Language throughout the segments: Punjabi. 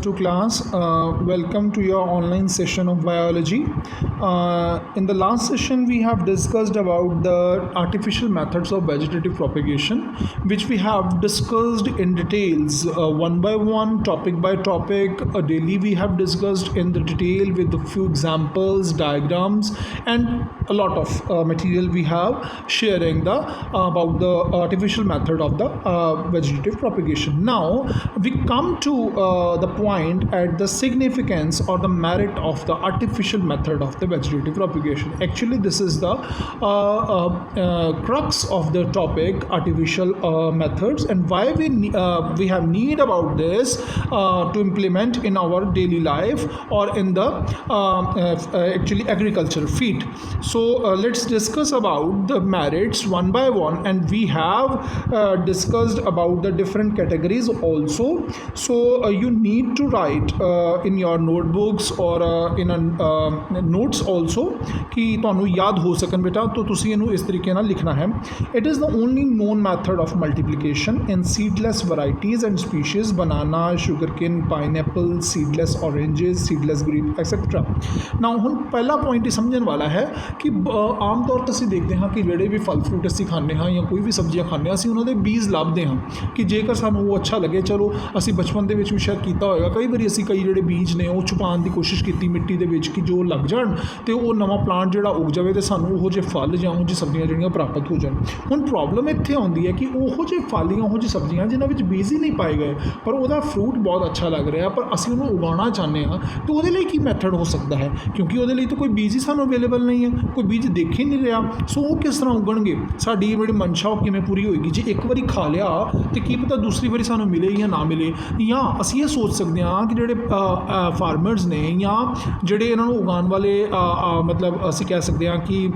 to class. Welcome to your online session of biology. In the last session, we have discussed about the artificial methods of vegetative propagation, which we have discussed in details, one by one, topic by topic. Daily, we have discussed in the detail with a few examples, diagrams, and a lot of material we have sharing the about the artificial method of the vegetative propagation. Now we come to the point at the significance or the merit of the artificial method of the vegetative propagation. Actually, this is the crux of the topic, artificial methods, and why we have need about this to implement in our daily life or in the actually agricultural field. So let's discuss about the merits one by one, and we have discussed about the different categories also. So you need to write in your notebooks or in a notes also कि ਤੁਹਾਨੂੰ याद हो सकन बेटा, तो ਤੁਸੀਂ ਇਹਨੂੰ ਇਸ ਤਰੀਕੇ ਨਾਲ ਲਿਖਣਾ ਹੈ. It is the only known method of multiplication in seedless varieties and species: banana, sugarcane, pineapple, seedless oranges, seedless grape, etc. Now ਹੁਣ ਪਹਿਲਾ ਪੁਆਇੰਟ ਹੀ ਸਮਝਣ ਵਾਲਾ ਹੈ ਕਿ ਆਮ ਤੌਰ ਤੇ ਅਸੀਂ ਦੇਖਦੇ ਹਾਂ ਕਿ ਜਿਹੜੇ ਵੀ ਫਲ ਫਰੂਟ ਅਸੀਂ ਖਾਂਦੇ ਹਾਂ ਜਾਂ ਕੋਈ ਵੀ ਸਬਜ਼ੀਆਂ ਖਾਂਦੇ ਹਾਂ, ਅਸੀਂ ਉਹਨਾਂ ਦੇ ਬੀਜ ਲੱਭਦੇ ਹਾਂ ਕਿ ਜੇਕਰ ਸਾਨੂੰ ਉਹ ਅੱਛਾ ਲੱਗੇ. ਚਲੋ ਅਸੀਂ ਬਚਪਨ ਦੇ ਵਿੱਚ ਵੀ ਸ਼ਾਇਦ ਕੀਤਾ ਹੋਏਗਾ, ਕਈ ਵਾਰੀ ਅਸੀਂ ਕਈ ਜਿਹੜੇ ਬੀਜ ਨੇ ਉਹ ਛੁਪਾਉਣ ਦੀ ਕੋਸ਼ਿਸ਼ ਕੀਤੀ ਮਿੱਟੀ ਦੇ ਵਿੱਚ ਕਿ ਜੋ ਲੱਗ ਜਾਣ ਅਤੇ ਉਹ ਨਵਾਂ ਪਲਾਂਟ ਜਿਹੜਾ ਉੱਗ ਜਾਵੇ ਅਤੇ ਸਾਨੂੰ ਉਹੋ ਜਿਹੇ ਫਲ ਜਾਂ ਉਹੋ ਜਿਹੀ ਸਬਜ਼ੀਆਂ ਜਿਹੜੀਆਂ ਪ੍ਰਾਪਤ ਹੋ ਜਾਣ. ਹੁਣ ਪ੍ਰੋਬਲਮ ਇੱਥੇ ਆਉਂਦੀ ਹੈ ਕਿ ਉਹੋ ਜਿਹੇ ਫਲ ਜਾਂ ਉਹੋ ਜਿਹੀ ਸਬਜ਼ੀਆਂ ਜਿਨ੍ਹਾਂ ਵਿੱਚ ਬੀਜ ਹੀ ਨਹੀਂ ਪਾਏ ਗਏ, ਪਰ ਉਹਦਾ ਫਰੂਟ ਬਹੁਤ ਅੱਛਾ ਲੱਗ ਰਿਹਾ, ਪਰ ਅਸੀਂ ਉਹਨੂੰ ਉਗਾਉਣਾ ਚਾਹੁੰਦੇ ਹਾਂ, ਤਾਂ ਉਹਦੇ ਲਈ ਕੀ ਮੈਥਡ ਹੋ ਸਕਦਾ ਹੈ? ਕਿਉਂਕਿ ਉਹਦੇ ਲਈ ਤਾਂ ਕੋਈ ਬੀਜ ਹੀ ਸਾਨੂੰ ਅਵੇਲੇਬਲ ਨਹੀਂ ਹੈ, ਕੋਈ ਬੀਜ ਦੇਖ ਹੀ ਨਹੀਂ ਰਿਹਾ. ਸੋ ਉਹ ਕਿਸ ਤਰ੍ਹਾਂ ਉਗਣਗੇ? ਸਾਡੀ ਜਿਹੜੀ ਮਨਸ਼ਾ ਉਹ ਕਿਵੇਂ ਪੂਰੀ ਹੋਏਗੀ? ਜੇ ਇੱਕ ਵਾਰੀ ਖਾ ਲਿਆ ਤਾਂ ਕੀ ਪਤਾ ਦੂਸਰੀ ਵਾਰੀ ਸਾਨੂੰ ਮਿਲੇ ਜਾਂ ਨਾ ਮਿਲੇ. ਜਾਂ ਅਸੀਂ ਇਹ ਸੋਚ ਸਕਦੇ ਹਾਂ ਕਿ ਜਿਹੜੇ ਫਾਰਮਰਸ ਨੇ ਜਾਂ ਜਿਹੜੇ ਇਹਨਾਂ ਨੂੰ ਉਗਾਉਣ ਵਾਲੇ ਮਤਲਬ ਅਸੀਂ ਕਹਿ ਸਕਦੇ ਹਾਂ ਕਿ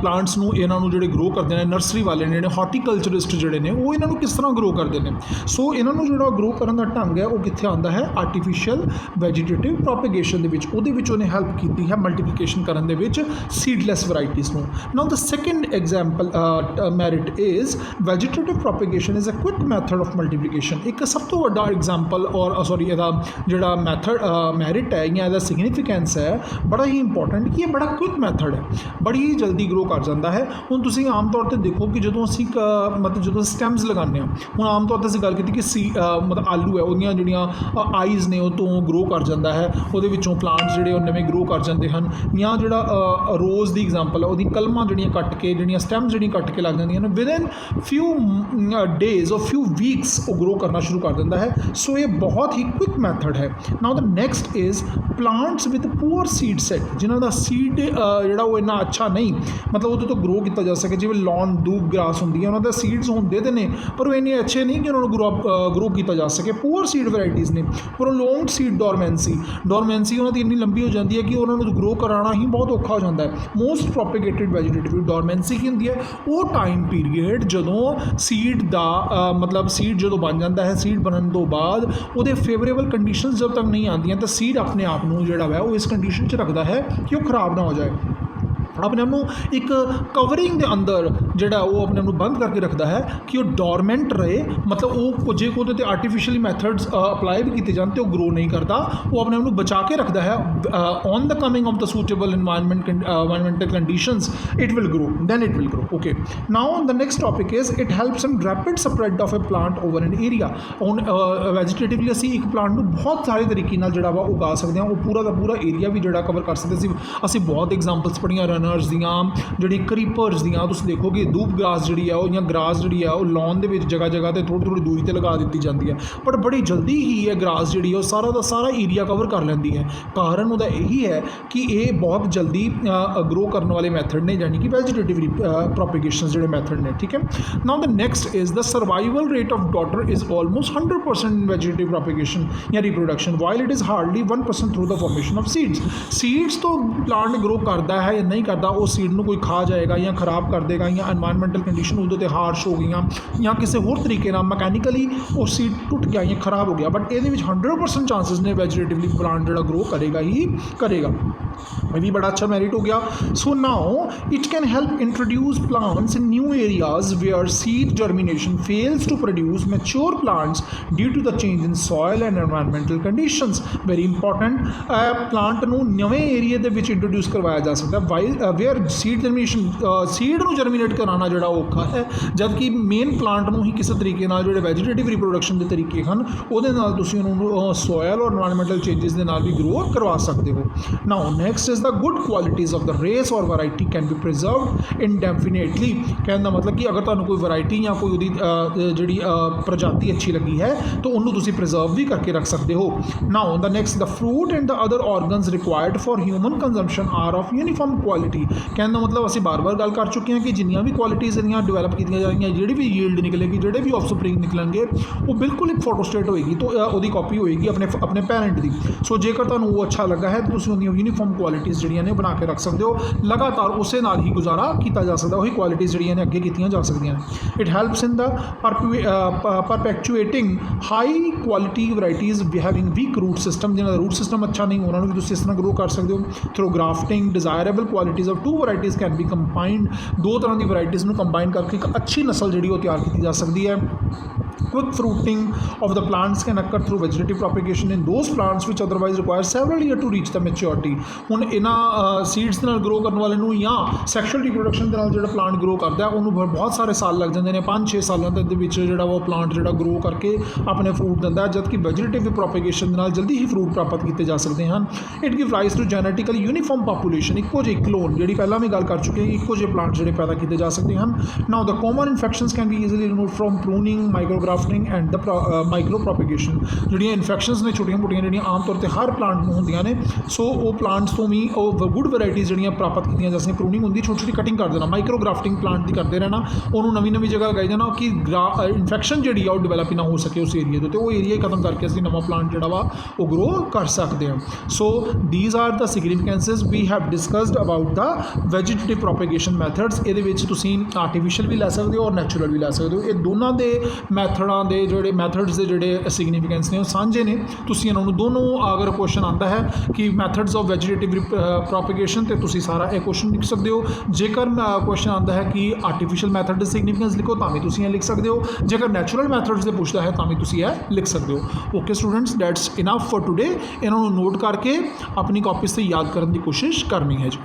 ਪਲਾਂਟਸ ਨੂੰ ਇਹਨਾਂ ਨੂੰ ਜਿਹੜੇ ਗਰੋ ਕਰਦੇ ਨੇ, ਨਰਸਰੀ ਵਾਲੇ ਨੇ, ਜਿਹੜੇ ਹਾਰਟੀਕਲਚਰਿਸਟ ਜਿਹੜੇ ਨੇ, ਉਹ ਇਹਨਾਂ ਨੂੰ ਕਿਸ ਤਰ੍ਹਾਂ ਗਰੋ ਕਰਦੇ ਨੇ. ਸੋ ਇਹਨਾਂ ਨੂੰ ਜਿਹੜਾ ਗਰੋ ਕਰਨ ਦਾ ਢੰਗ ਹੈ ਉਹ ਕਿੱਥੇ ਆਉਂਦਾ ਹੈ? ਆਰਟੀਫਿਸ਼ੀਅਲ ਵੈਜੀਟੇਟਿਵ ਪ੍ਰੋਪੇਗੇਸ਼ਨ ਦੇ ਵਿੱਚ. ਉਹਦੇ ਵਿੱਚ ਉਹਨੇ ਹੈਲਪ ਕੀਤੀ ਹੈ ਮਲਟੀਪਲੀਕੇਸ਼ਨ ਕਰਨ ਦੇ ਵਿੱਚ ਸੀਡਲੈਸ ਵਰਾਇਟੀਜ਼ ਨੂੰ. Now the second example merit is vegetative propagation is a quick method of multiplication. ਇੱਕ ਸਭ ਤੋਂ ਵੱਡਾ ਐਗਜ਼ਾਮਪਲ ਔਰ ਸੌਰੀ ਇਹਦਾ ਜਿਹੜਾ ਮੈਥਡ ਮੈਰਿਟ ਹੈ ਜਾਂ ਇਹਦਾ ਸਿਗਨੀਫਿਕੈਂਸ ਹੈ ਬੜਾ ਹੀ ਇੰਪੋਰਟੈਂਟ ਕਿ ਇਹ ਬੜਾ ਕੁਇਕ ਮੈਥਡ ਹੈ, ਬੜੀ ਹੀ ਜਲਦੀ ਗਰੋ ਕਰ ਜਾਂਦਾ ਹੈ. ਹੁਣ ਤੁਸੀਂ ਆਮ ਤੌਰ 'ਤੇ ਦੇਖੋ ਕਿ ਜਦੋਂ ਅਸੀਂ ਮਤਲਬ ਜਦੋਂ ਸਟੈਮਸ ਲਗਾਉਂਦੇ ਹਾਂ, ਹੁਣ ਆਮ ਤੌਰ 'ਤੇ ਅਸੀਂ ਗੱਲ ਕੀਤੀ ਕਿ ਮਤਲਬ ਆਲੂ ਹੈ, ਉਹਦੀਆਂ ਜਿਹੜੀਆਂ ਆਈਜ਼ ਨੇ ਉਹ ਤੋਂ ਗਰੋ ਕਰ ਜਾਂਦਾ ਹੈ, ਉਹਦੇ ਵਿੱਚੋਂ ਪਲਾਂਟਸ ਜਿਹੜੇ ਉਹ ਨਵੇਂ ਗਰੋ ਕਰ ਜਾਂਦੇ ਹਨ. ਜਾਂ ਜਿਹੜਾ ਰੋਜ਼ ਦੀ ਐਗਜ਼ਾਮਪਲ ਹੈ, ਉਹਦੀ ਕਲਮਾਂ ਜਿਹੜੀਆਂ ਕੱਟ ਕੇ, ਜਿਹੜੀਆਂ ਸਟੈਮਸ ਜਿਹੜੀਆਂ ਕੱਟ ਕੇ ਲੱਗ ਜਾਂਦੀਆਂ ਨੇ, ਵਿਦਨ ਫਿਊ ਡੇਜ਼ ਔਰ ਫਿਊ ਵੀਕਸ ਉਹ ਗਰੋ ਕਰਨਾ ਸ਼ੁਰੂ ਕਰ ਦਿੰਦਾ ਹੈ. ਸੋ ਇਹ ਬਹੁਤ ਹੀ ਕੁਇਕ ਮੈਥਡ ਹੈ. Now the next is plants with poor seed set, ਜਿਨ੍ਹਾਂ ਦਾ ਸੀਡ ਜਿਹੜਾ ਉਹ ਇੰਨਾ ਅੱਛਾ ਨਹੀਂ, ਮਤਲਬ ਉਹਦੇ ਤੋਂ ਗਰੋ ਕੀਤਾ ਜਾ ਸਕੇ. ਜਿਵੇਂ ਲੌਨ ਦੂਬ ਗ੍ਰਾਸ ਹੁੰਦੀ ਹੈ, ਉਹਨਾਂ ਦੇ ਸੀਡਸ ਹੁੰਦੇ ਤੇ ਨੇ, ਪਰ ਉਹ ਇੰਨੇ ਅੱਛੇ ਨਹੀਂ ਕਿ ਉਹਨਾਂ ਨੂੰ ਗਰੋ ਕੀਤਾ ਜਾ ਸਕੇ. ਪੂਅਰ ਸੀਡ ਵੈਰਾਈਟੀਜ਼ ਨੇ, ਪ੍ਰੋਲੋਂਗਡ ਸੀਡ ਡੋਰਮੈਂਸੀ ਉਹਨਾਂ ਦੀ ਇੰਨੀ ਲੰਬੀ ਹੋ ਜਾਂਦੀ ਹੈ ਕਿ ਉਹਨਾਂ ਨੂੰ ਗਰੋ ਕਰਾਉਣਾ ਹੀ ਬਹੁਤ ਔਖਾ ਹੋ ਜਾਂਦਾ ਹੈ. ਮੋਸਟ ਪ੍ਰੋਪੇਗੇਟਿਡ ਵੈਜੀਟੇਟਿਵ ਡੋਰਮੈਂਸੀ ਕੀ ਹੁੰਦੀ ਹੈ? ਉਹ ਟਾਈਮ ਪੀਰੀਅਡ ਜਦੋਂ ਸੀਡ ਦਾ ਮਤਲਬ ਸੀਡ ਜਦੋਂ ਬਣ ਜਾਂਦਾ ਹੈ, ਸੀਡ ਬਣਨ ਤੋਂ ਬਾਅਦ ਉਹਦੇ ਫੇਵਰੇਬਲ ਕੰਡੀਸ਼ਨਸ ਜਦ ਤੱਕ ਨਹੀਂ ਆਉਂਦੀਆਂ ਤਾਂ ਸੀਡ ਆਪਣੇ ਆਪ ਨੂੰ ਜਿਹੜਾ ਹੈ ਉਹ ਇਸ ਕੰਡੀਸ਼ਨ 'ਚ ਰੱਖਦਾ ਹੈ ਕਿ ਉਹ ਖਰਾਬ ਨਾ ਹੋ ਜਾਏ, ਆਪਣੇ ਆਪ ਨੂੰ ਇੱਕ ਕਵਰਿੰਗ ਦੇ ਅੰਦਰ ਜਿਹੜਾ ਉਹ ਆਪਣੇ ਆਪ ਨੂੰ ਬੰਦ ਕਰਕੇ ਰੱਖਦਾ ਹੈ ਕਿ ਉਹ ਡੋਰਮੈਂਟ ਰਹੇ. ਮਤਲਬ ਉਹ ਜੇ ਉਹਦੇ 'ਤੇ ਆਰਟੀਫਿਸ਼ੀਅਲੀ ਮੈਥਡਸ ਅਪਲਾਈ ਵੀ ਕੀਤੇ ਜਾਣ ਤਾਂ ਉਹ ਗਰੋ ਨਹੀਂ ਕਰਦਾ, ਉਹ ਆਪਣੇ ਆਪ ਨੂੰ ਬਚਾ ਕੇ ਰੱਖਦਾ ਹੈ. On the coming of the suitable environmental conditions it will grow, then it will grow. Okay, now the next topic is it helps in rapid spread of a plant over an area. ਹੁਣ ਵੈਜੀਟੇਟਿਵਲੀ ਅਸੀਂ ਇੱਕ ਪਲਾਂਟ ਨੂੰ ਬਹੁਤ ਸਾਰੇ ਤਰੀਕੇ ਨਾਲ ਜਿਹੜਾ ਵਾ ਉਗਾ ਸਕਦੇ ਹਾਂ, ਉਹ ਪੂਰਾ ਦਾ ਪੂਰਾ ਏਰੀਆ ਵੀ ਜਿਹੜਾ ਕਵਰ ਕਰ ਸਕਦੇ. ਅਸੀਂ ਬਹੁਤ ਐਗਜ਼ਾਮਪਲਸ ਪੜ੍ਹੀਆਂ ਦੀਆਂ, ਜਿਹੜੀ ਕਰੀਪਰਸ ਦੀਆਂ. ਤੁਸੀਂ ਦੇਖੋਗੇ ਦੂਬ ਗ੍ਰਾਸ ਜਿਹੜੀ ਆ ਉਹ ਜਾਂ ਗ੍ਰਾਸ ਜਿਹੜੀ ਆ ਉਹ ਲੌਨ ਦੇ ਵਿੱਚ ਜਗ੍ਹਾ ਜਗ੍ਹਾ 'ਤੇ ਥੋੜ੍ਹੀ ਦੂਰੀ 'ਤੇ ਲਗਾ ਦਿੱਤੀ ਜਾਂਦੀ ਹੈ, ਪਰ ਬੜੀ ਜਲਦੀ ਹੀ ਇਹ ਗ੍ਰਾਸ ਜਿਹੜੀ ਉਹ ਸਾਰਾ ਦਾ ਸਾਰਾ ਏਰੀਆ ਕਵਰ ਕਰ ਲੈਂਦੀ ਹੈ. ਕਾਰਨ ਉਹਦਾ ਇਹੀ ਹੈ ਕਿ ਇਹ ਬਹੁਤ ਜਲਦੀ ਗਰੋ ਕਰਨ ਵਾਲੇ ਮੈਥਡ ਨੇ, ਯਾਨੀ ਕਿ ਵੈਜੀਟੇਟਿਵ ਪ੍ਰੋਪੇਗੇਸ਼ਨ ਜਿਹੜੇ ਮੈਥਡ ਨੇ. ਠੀਕ ਹੈ. Now the next is the survival rate of daughter is almost 100% in vegetative propagation ਜਾਂ reproduction, while it is hardly 1% through the formation of seeds ਤੋਂ ਪਲਾਂਟ ਗਰੋ ਕਰਦਾ ਹੈ ਜਾਂ ਨਹੀਂ ਕਰਦਾ, ਉਹ ਸੀਡ ਨੂੰ ਕੋਈ ਖਾ ਜਾਏਗਾ ਜਾਂ ਖਰਾਬ ਕਰ ਦੇਗਾ, ਜਾਂ ਐਨਵਾਇਰਨਮੈਂਟਲ ਕੰਡੀਸ਼ਨ ਉਹਦੇ 'ਤੇ ਹਾਰਸ਼ ਹੋ ਗਈਆਂ, ਜਾਂ ਕਿਸੇ ਹੋਰ ਤਰੀਕੇ ਨਾਲ ਮਕੈਨੀਕਲੀ ਉਹ ਸੀਡ ਟੁੱਟ ਗਿਆ ਜਾਂ ਖਰਾਬ ਹੋ ਗਿਆ. ਬਟ ਇਹਦੇ ਵਿੱਚ 100% ਚਾਂਸਿਸ ਨੇ ਵੈਜੀਟੇਟਿਵਲੀ ਪਲਾਂਟ ਜਿਹੜਾ ਗਰੋ ਕਰੇਗਾ ਹੀ ਕਰੇਗਾ. ये भी बड़ा अच्छा मेरिट हो गया. So now it can help introduce plants in new areas where seed germination fails to produce mature plants due to the change in soil and environmental conditions. Very important. Plant ਨੂੰ ਨਵੇਂ ਏਰੀਏ ਦੇ ਵਿੱਚ ਇੰਟਰੋਡਿਊਸ ਕਰਵਾਇਆ ਜਾ ਸਕਦਾ ਵੇਅਰ ਸੀਡ ਜਰਮੀਨੇਸ਼ਨ ਸੀਡ ਨੂੰ ਜਰਮੀਨੇਟ ਕਰਾਉਣਾ ਜਿਹੜਾ ਔਖਾ ਹੈ, ਜਦਕਿ ਮੇਨ ਪਲਾਂਟ ਨੂੰ ਹੀ ਕਿਸੇ ਤਰੀਕੇ ਨਾਲ ਜਿਹੜੇ ਵੈਜੀਟੇਟਿਵ ਰਿਪਰੋਡਕਸ਼ਨ ਦੇ ਤਰੀਕੇ ਹਨ ਉਹਦੇ ਨਾਲ ਤੁਸੀਂ ਉਹਨੂੰ ਸੋਇਲ ਔਰ ਐਨਵਾਇਰमेंटल ਚੇਂਜਸ ਦੇ ਨਾਲ ਵੀ ਗਰੋ ਕਰਵਾ ਸਕਦੇ ਹੋ. Now next is the good qualities of the race or variety can be preserved indefinitely. ਕਹਿਣ ਦਾ ਮਤਲਬ ਕਿ ਅਗਰ ਤੁਹਾਨੂੰ ਕੋਈ ਵੈਰਾਈਟੀ ਜਾਂ ਕੋਈ ਉਹਦੀ ਜਿਹੜੀ ਪ੍ਰਜਾਤੀ ਅੱਛੀ ਲੱਗੀ ਹੈ ਤਾਂ ਉਹਨੂੰ ਤੁਸੀਂ ਪ੍ਰੀਜ਼ਰਵ ਵੀ ਕਰਕੇ ਰੱਖ ਸਕਦੇ ਹੋ. Now the next the fruit and the other organs required for human consumption are of uniform quality. ਕਹਿਣ ਦਾ ਮਤਲਬ ਅਸੀਂ ਬਾਰ-ਬਾਰ ਗੱਲ ਕਰ ਚੁੱਕੇ ਹਾਂ ਕਿ ਜਿੰਨੀਆਂ ਵੀ ਕੁਆਲਿਟੀਜ਼ ਇਹਦੀਆਂ ਡਿਵੈਲਪ ਕੀਤੀਆਂ ਜਾ ਰਹੀਆਂ, ਜਿਹੜੀ ਵੀ ਯੀਲਡ ਨਿਕਲੇਗੀ, ਜਿਹੜੇ ਵੀ ਆਫਸਪ੍ਰਿੰਗ ਨਿਕਲਣਗੇ, ਉਹ ਬਿਲਕੁਲ ਇੱਕ ਫੋਟੋਸਟੇਟ ਹੋਏਗੀ ਤਾਂ ਉਹਦੀ ਕਾਪੀ ਹੋਏਗੀ ਆਪਣੇ ਪੈਰੈਂਟ ਦੀ. ਸੋ ਜੇਕਰ ਤੁਹਾਨੂੰ ਉਹ ਅੱਛਾ ਲੱਗਾ ਹੈ ਤਾਂ ਤੁਸੀਂ ਉਹਦੀਆਂ ਯੂਨੀਫਾਰਮ ਕੁਆਲਿਟੀਜ਼ ਜਿਹੜੀਆਂ ਨੇ ਬਣਾ ਕੇ ਰੱਖ ਸਕਦੇ ਹੋ. ਲਗਾਤਾਰ ਉਸੇ ਨਾਲ ਹੀ ਗੁਜ਼ਾਰਾ ਕੀਤਾ ਜਾ ਸਕਦਾ, ਉਹੀ ਕੁਆਲਿਟੀਜ਼ ਜਿਹੜੀਆਂ ਨੇ ਅੱਗੇ ਕੀਤੀਆਂ ਜਾ ਸਕਦੀਆਂ ਨੇ. It helps in the perpetuating high quality varieties having weak root system. ਜਿਹਨਾਂ ਦਾ ਰੂਟ ਸਿਸਟਮ ਅੱਛਾ ਨਹੀਂ, ਉਹਨਾਂ ਨੂੰ ਵੀ ਤੁਸੀਂ ਇਸ ਤਰ੍ਹਾਂ ਗਰੋ ਕਰ ਸਕਦੇ ਹੋ. Through grafting desirable qualities of 2 varieties can be combined. 2 ਤਰ੍ਹਾਂ ਦੀ ਵੈਰਾਈਟੀਜ਼ ਨੂੰ ਕੰਬਾਈਨ ਕਰਕੇ ਇੱਕ ਅੱਛੀ ਨਸਲ ਜਿਹੜੀ ਉਹ ਤਿਆਰ ਕੀਤੀ ਜਾ ਸਕਦੀ ਹੈ. Quick fruiting of the plants can occur through vegetative propagation in those plants which otherwise require several years to reach the maturity. ਹੁਣ ਇਹਨਾਂ ਸੀਡਸ ਦੇ ਨਾਲ ਗਰੋ ਕਰਨ ਵਾਲੇ ਨੂੰ ਜਾਂ ਸੈਕਸ਼ੂਅਲ ਰਿਪਰੋਡਕਸ਼ਨ ਦੇ ਨਾਲ ਜਿਹੜਾ ਪਲਾਂਟ ਗਰੋ ਕਰਦਾ ਉਹਨੂੰ ਬਹੁਤ ਸਾਰੇ ਸਾਲ ਲੱਗ ਜਾਂਦੇ ਨੇ. 5-6 ਸਾਲਾਂ ਦੇ ਵਿੱਚ ਜਿਹੜਾ ਉਹ ਪਲਾਂਟ ਜਿਹੜਾ ਗਰੋ ਕਰਕੇ ਆਪਣੇ ਫਰੂਟ ਦਿੰਦਾ, ਜਦਕਿ ਵੈਜੀਟੇਟਿਵ ਪ੍ਰੋਪੇਗੇਸ਼ਨ ਦੇ ਨਾਲ ਜਲਦੀ ਹੀ ਫਰੂਟ ਪ੍ਰਾਪਤ ਕੀਤੇ ਜਾ ਸਕਦੇ ਹਨ. It give rise to genetically uniform population. ਇੱਕੋ ਜਿਹੇ ਕਲੋਨ, ਜਿਹੜੀ ਪਹਿਲਾਂ ਵੀ ਗੱਲ ਕਰ ਚੁੱਕੇ ਹਾਂ, ਇੱਕੋ ਜਿਹੇ ਪਲਾਂਟ ਜਿਹੜੇ ਪੈਦਾ ਕੀਤੇ ਜਾ ਸਕਦੇ ਹਨ. Now the common infections can be easily removed from pruning, micrografting and the micro propagation. ਜਿਹੜੀਆਂ ਇਨਫੈਕਸ਼ਨਸ ਨੇ ਛੋਟੀਆਂ-ਮੋਟੀਆਂ ਜਿਹੜੀਆਂ ਆਮ ਤੌਰ 'ਤੇ ਹਰ ਪਲਾਂਟ ਨੂੰ ਹੁੰਦੀਆਂ ਨੇ, ਸੋ ਉਹ ਪਲਾਂਟਸ ਤੋਂ ਵੀ ਉਹ ਗੁੱਡ ਵੈਰਾਈਟੀਜ਼ ਜਿਹੜੀਆਂ ਪ੍ਰਾਪਤ ਕੀਤੀਆਂ ਜਾ ਸਕਦੀਆਂ. ਪ੍ਰੂਨਿੰਗ ਹੁੰਦੀ, ਛੋਟੀ-ਛੋਟੀ ਕਟਿੰਗ ਕਰ ਦੇਣਾ, ਮਾਈਕਰੋਗ੍ਰਾਫਟਿੰਗ ਪਲਾਂਟ ਦੀ ਕਰਦੇ ਰਹਿਣਾ, ਉਹਨੂੰ ਨਵੀਂ ਜਗ੍ਹਾ ਲਗਾਈ ਜਾਣਾ ਕਿ ਇਨਫੈਕਸ਼ਨ ਜਿਹੜੀ ਆ ਉਹ ਡਿਵੈਲਪ ਨਾ ਹੋ ਸਕੇ ਉਸ ਏਰੀਏ ਦੇ, ਤੇ ਉਹ ਏਰੀਆ ਹੀ ਖਤਮ ਕਰਕੇ ਅਸੀਂ ਨਵਾਂ ਪਲਾਂਟ ਜਿਹੜਾ ਵਾ ਉਹ ਗਰੋ ਕਰ ਸਕਦੇ ਹਾਂ. So these are the significances we have discussed about the vegetative propagation methods. ਇਹਦੇ ਵਿੱਚ ਤੁਸੀਂ ਆਰਟੀਫਿਸ਼ੀਅਲ ਵੀ ਲੈ ਸਕਦੇ ਹੋ ਔਰ ਨੈਚੁਰਲ ਵੀ ਲੈ ਸਕਦੇ ਹੋ. ਇਹ ਦੋਨਾਂ ਦੇ ਮੈਥਡਸ ਦੇ ਜਿਹੜੇ ਸਿਗਨੀਫੀਕੈਂਸ ਨੇ ਉਹ ਸਾਂਝੇ ਨੇ. ਤੁਸੀਂ ਇਹਨਾਂ ਨੂੰ ਦੋਨੋਂ, ਅਗਰ ਕੁਐਸਚਨ ਆਉਂਦਾ ਹੈ ਕਿ ਮੈਥਡਸ ਆਫ ਵੈਜੀਟੇਟਿਵ ਪ੍ਰੋਪੇਗੇਸ਼ਨ, ਤੇ ਤੁਸੀਂ ਸਾਰਾ ਇਹ ਕੁਐਸਚਨ ਲਿਖ ਸਕਦੇ ਹੋ. ਜੇਕਰ ਕੁਐਸਚਨ ਆਉਂਦਾ ਹੈ ਕਿ ਆਰਟੀਫਿਸ਼ੀਅਲ ਮੈਥਡ ਦੇ ਸਿਗਨੀਫੀਕੈਂਸ ਲਿਖੋ, ਤਾਂ ਵੀ ਤੁਸੀਂ ਇਹ ਲਿਖ ਸਕਦੇ ਹੋ. ਜੇਕਰ ਨੈਚੁਰਲ ਮੈਥਡਸ ਦੇ ਪੁੱਛਦਾ ਹੈ ਤਾਂ ਵੀ ਤੁਸੀਂ ਇਹ ਲਿਖ ਸਕਦੇ ਹੋ. Okay students, that's enough for today. ਇਹਨਾਂ ਨੂੰ ਨੋਟ ਕਰਕੇ ਆਪਣੀ ਕਾਪੀਜ਼ 'ਤੇ ਯਾਦ ਕਰਨ ਦੀ ਕੋਸ਼ਿਸ਼ ਕਰਨੀ ਹੈ ਜੀ.